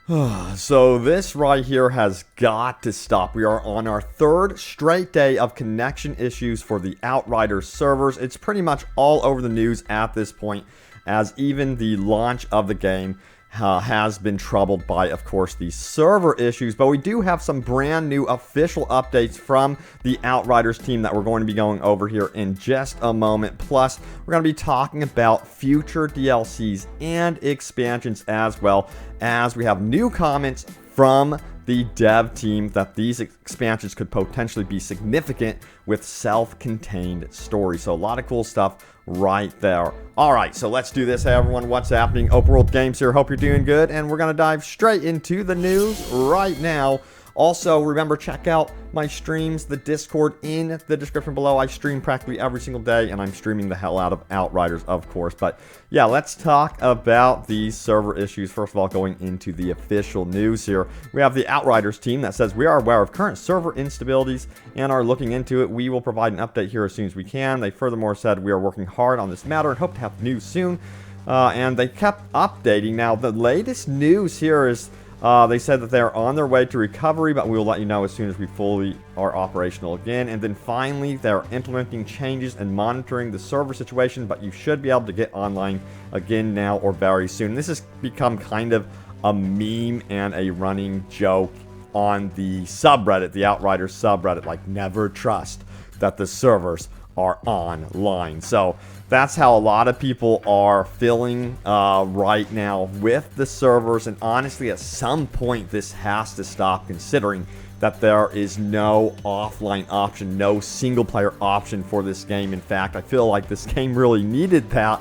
So this right here has got to stop. We are on our third straight day of connection issues for the Outriders servers. It's pretty much all over the news at this point, as even the launch of the game has been troubled by, of course, the server issues. But we do have some brand new official updates from the Outriders team that we're going to be going over here in just a moment. Plus, we're going to be talking about future DLCs and expansions, as well as we have new comments from the dev team that these expansions could potentially be significant with self-contained stories. So a lot of cool stuff right there. All right, so let's do this. Hey everyone, what's happening? Open World Games here. Hope you're doing good, and we're gonna dive straight into the news right now. Also, remember, check out my streams, the Discord in the description below. I stream practically every single day, and I'm streaming the hell out of Outriders, of course. But yeah, let's talk about these server issues. First of all, going into the official news here, we have the Outriders team that says, we are aware of current server instabilities and are looking into it. We will provide an update here as soon as we can. They furthermore said, we are working hard on this matter and hope to have news soon. And they kept updating. Now, the latest news here is they said that they're on their way to recovery, but we will let you know as soon as we fully are operational again. And then finally, they're implementing changes and monitoring the server situation, but you should be able to get online again now or very soon. This has become kind of a meme and a running joke on the subreddit, the Outriders subreddit, like never trust that the servers are online. So that's how a lot of people are feeling right now with the servers. And honestly, at some point, this has to stop, considering that there is no offline option, no single player option for this game. In fact, I feel like this game really needed that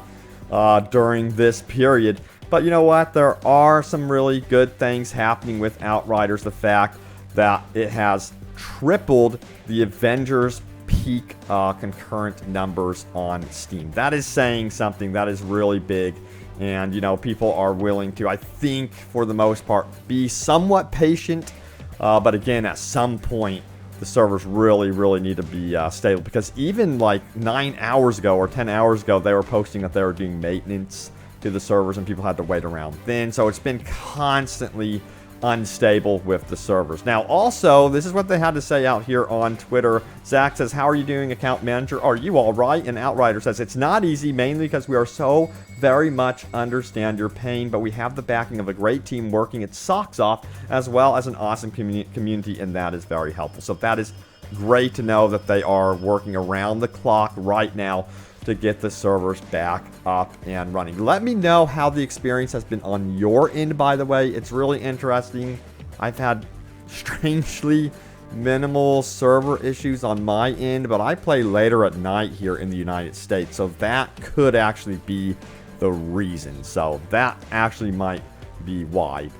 during this period. But you know what? There are some really good things happening with Outriders. The fact that it has tripled the Avengers peak concurrent numbers on Steam. That is saying something. That is really big. And, you know, people are willing to, I think, for the most part, be somewhat patient. But again, at some point, the servers really need to be stable. Because even like 9 hours ago or 10 hours ago, they were posting that they were doing maintenance to the servers and people had to wait around then. So it's been constantly unstable with the servers. Now, also, this is what they had to say out here on Twitter. Zach says, how are you doing, account manager? Are you all right? And Outrider says, it's not easy, mainly because we are so very much understand your pain, but we have the backing of a great team working its socks off, as well as an awesome community, and that is very helpful. So that is great to know that they are working around the clock right now to get the servers back up and running. Let me know how the experience has been on your end, by the way. It's really interesting. I've had strangely minimal server issues on my end, but I play later at night here in the United States, so that could actually be the reason. So that actually might be why.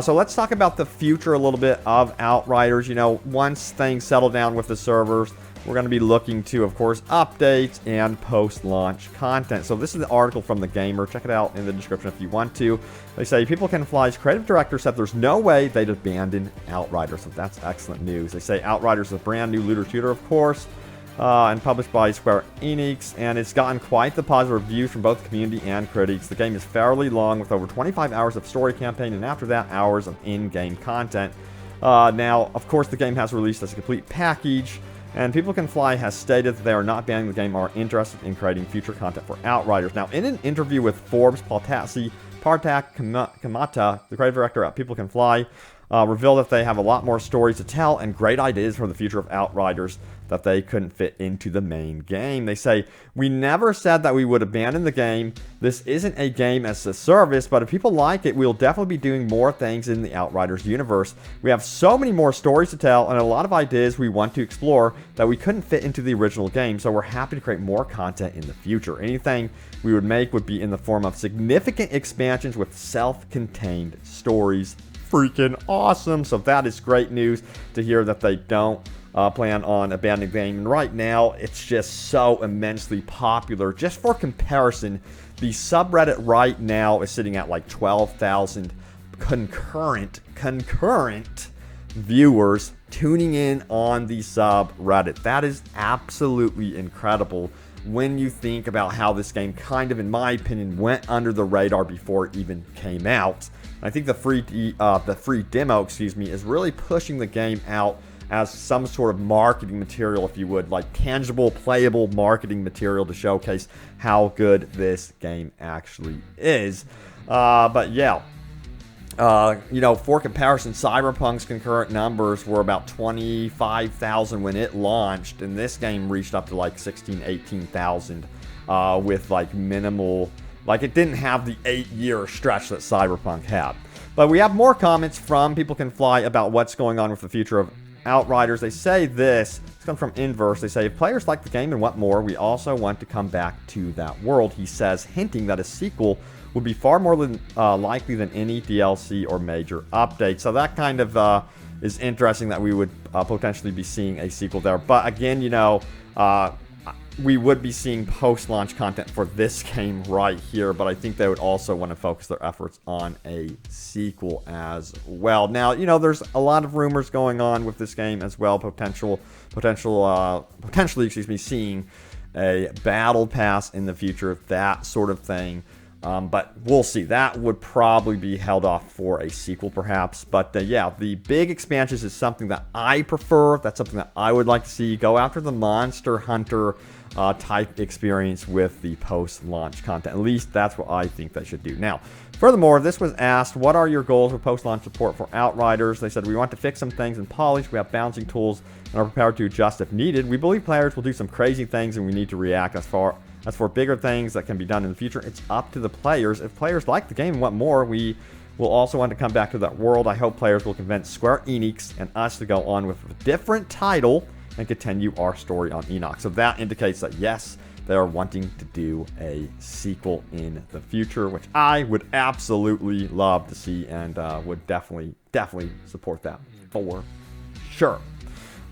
So let's talk about the future a little bit of Outriders. You know, once things settle down with the servers, we're going to be looking to, of course, updates and post-launch content. So this is the article from The Gamer. Check it out in the description if you want to. They say, People Can Fly's creative director said there's no way they'd abandon Outriders. So that's excellent news. They say Outriders is a brand new looter shooter, of course, and published by Square Enix, and it's gotten quite the positive reviews from both community and critics. The game is fairly long, with over 25 hours of story campaign, and after that, hours of in-game content. Now, of course, the game has released as a complete package, and People Can Fly has stated that they are not banning the game, are interested in creating future content for Outriders. Now, in an interview with Forbes, Partak Kamata, the creative director at People Can Fly, revealed that they have a lot more stories to tell and great ideas for the future of Outriders that they couldn't fit into the main game. They say, we never said that we would abandon the game. This isn't a game as a service, but if people like it, we'll definitely be doing more things in the Outriders universe. We have so many more stories to tell and a lot of ideas we want to explore that we couldn't fit into the original game, so we're happy to create more content in the future. Anything we would make would be in the form of significant expansions with self-contained stories. Freaking awesome. So that is great news to hear that they don't plan on abandoning the game. And right now, it's just so immensely popular. Just for comparison, the subreddit right now is sitting at like 12,000 concurrent viewers tuning in on the subreddit. That is absolutely incredible when you think about how this game kind of, in my opinion, went under the radar before it even came out. I think the free demo, excuse me, is really pushing the game out as some sort of marketing material, if you would, like tangible, playable marketing material to showcase how good this game actually is. But yeah, you know, for comparison, Cyberpunk's concurrent numbers were about 25,000 when it launched, and this game reached up to like 16, 18,000 with like minimal, like it didn't have the 8-year stretch that Cyberpunk had. But we have more comments from People Can Fly about what's going on with the future of Outriders. They say this comes from Inverse. They say, if players like the game and want more, we also want to come back to that world, he says, hinting that a sequel would be far more likely than any DLC or major update. So that kind of is interesting that we would potentially be seeing a sequel there. But again, you know, we would be seeing post-launch content for this game right here, but I think they would also want to focus their efforts on a sequel as well. Now, you know, there's a lot of rumors going on with this game as well, potentially, excuse me, seeing a battle pass in the future, that sort of thing. But we'll see. That would probably be held off for a sequel, perhaps. But yeah, the big expansions is something that I prefer. That's something that I would like to see. Go after the Monster Hunter type experience with the post-launch content. At least that's what I think they should do. Now, furthermore, this was asked, what are your goals for post-launch support for Outriders? They said, we want to fix some things and polish. We have balancing tools and are prepared to adjust if needed. We believe players will do some crazy things and we need to react. As for bigger things that can be done in the future, it's up to the players. If players like the game and want more, we will also want to come back to that world. I hope players will convince Square Enix and us to go on with a different title and continue our story on Enoch. So that indicates that, yes, they are wanting to do a sequel in the future, which I would absolutely love to see and would definitely support that for sure.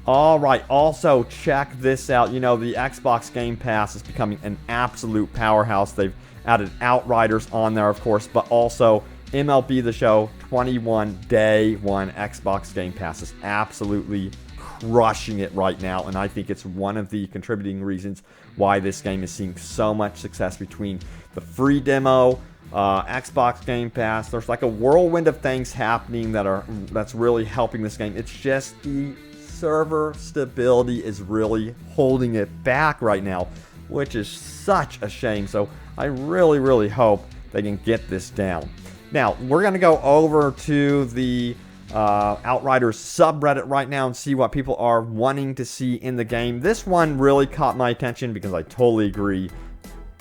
All right, also check this out. You know, the Xbox Game Pass is becoming an absolute powerhouse. They've added Outriders on there, of course, but also MLB The Show 21 Day 1 Xbox Game Pass is absolutely crushing it right now, and I think it's one of the contributing reasons why this game is seeing so much success between the free demo, Xbox Game Pass. There's like a whirlwind of things happening that's really helping this game. It's just the server stability is really holding it back right now, which is such a shame. So I really hope they can get this down. Now, we're going to go over to the Outriders subreddit right now and see what people are wanting to see in the game. This one really caught my attention because I totally agree.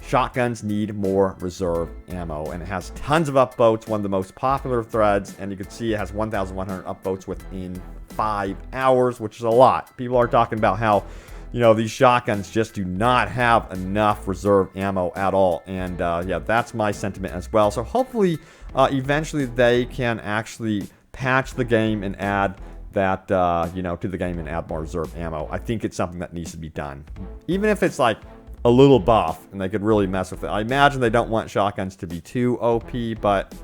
Shotguns need more reserve ammo, and it has tons of upvotes, one of the most popular threads, and you can see it has 1,100 upvotes within 5 hours, which is a lot. People are talking about how, you know, these shotguns just do not have enough reserve ammo at all, and yeah, that's my sentiment as well. So hopefully, eventually they can actually patch the game and add that, you know, to the game and add more reserve ammo. I think it's something that needs to be done. Even if it's like a little buff and they could really mess with it. I imagine they don't want shotguns to be too OP, but,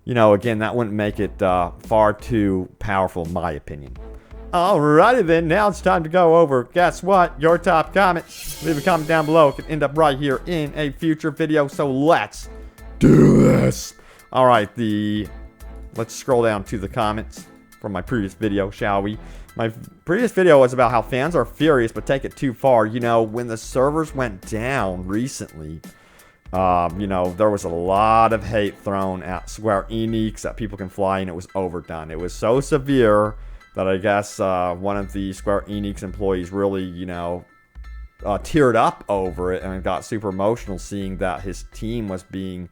you know, again, that wouldn't make it far too powerful in my opinion. Alrighty then, now it's time to go over, guess what, your top comment. Leave a comment down below. It could end up right here in a future video, so let's do this. Alright, let's scroll down to the comments from my previous video, shall we? My previous video was about how fans are furious but take it too far. You know, when the servers went down recently, you know, there was a lot of hate thrown at Square Enix, at People Can Fly, and it was overdone. It was so severe that I guess one of the Square Enix employees really, you know, teared up over it and got super emotional seeing that his team was being,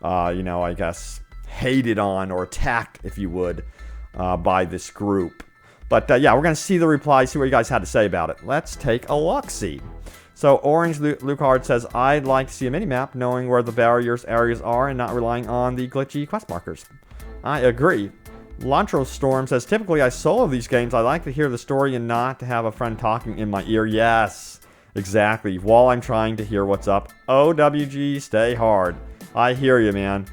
you know, I guess hated on or attacked, if you would, by this group. But yeah, we're going to see the replies, see what you guys had to say about it. Let's take a look-see. So Orange Lucard says, I'd like to see a mini-map knowing where the barriers areas are and not relying on the glitchy quest markers. I agree. Lantro Storm says, typically I solo these games. I like to hear the story and not to have a friend talking in my ear. Yes, exactly. While I'm trying to hear what's up. OWG, stay hard. I hear you, man.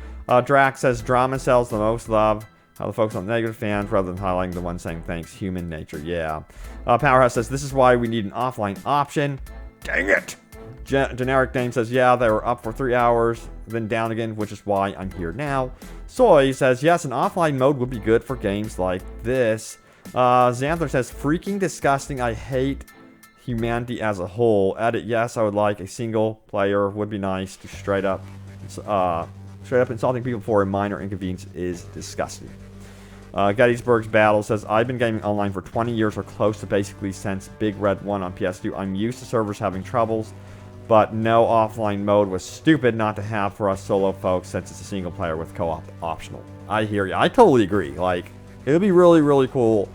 Drax says, drama sells the most love. How to focus on negative fans rather than highlighting the ones saying thanks. Human nature, yeah. Powerhouse says, this is why we need an offline option. Dang it! Generic Dane says, yeah, they were up for 3 hours, then down again, which is why I'm here now. Soy says, yes, an offline mode would be good for games like this. Xanther says, freaking disgusting. I hate humanity as a whole. Edit, yes, I would like a single player. Would be nice. To straight up insulting people for a minor inconvenience is disgusting. Gettysburg's Battle says, I've been gaming online for 20 years or close to basically since Big Red 1 on PS2. I'm used to servers having troubles, but no offline mode was stupid not to have for us solo folks since it's a single player with co-op optional. I hear you. I totally agree. Like, it would be really, really cool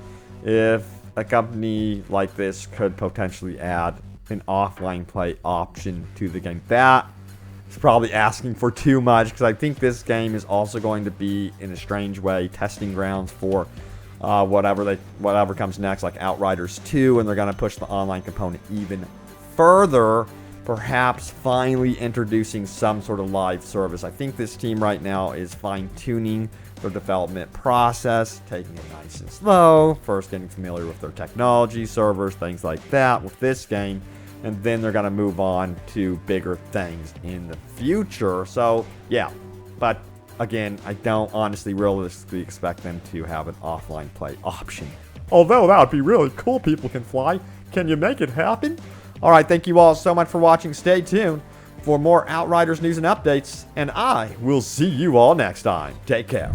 if a company like this could potentially add an offline play option to the game. That is probably asking for too much, because I think this game is also going to be, in a strange way, testing grounds for whatever comes next, like Outriders 2, and they're going to push the online component even further, perhaps finally introducing some sort of live service. I think this team right now is fine-tuning their development process, taking it nice and slow, first getting familiar with their technology, servers, things like that with this game, and then they're going to move on to bigger things in the future. So, yeah, but again, I don't honestly realistically expect them to have an offline play option. Although that would be really cool. People can fly. Can you make it happen? Alright, thank you all so much for watching. Stay tuned for more Outriders news and updates, and I will see you all next time. Take care.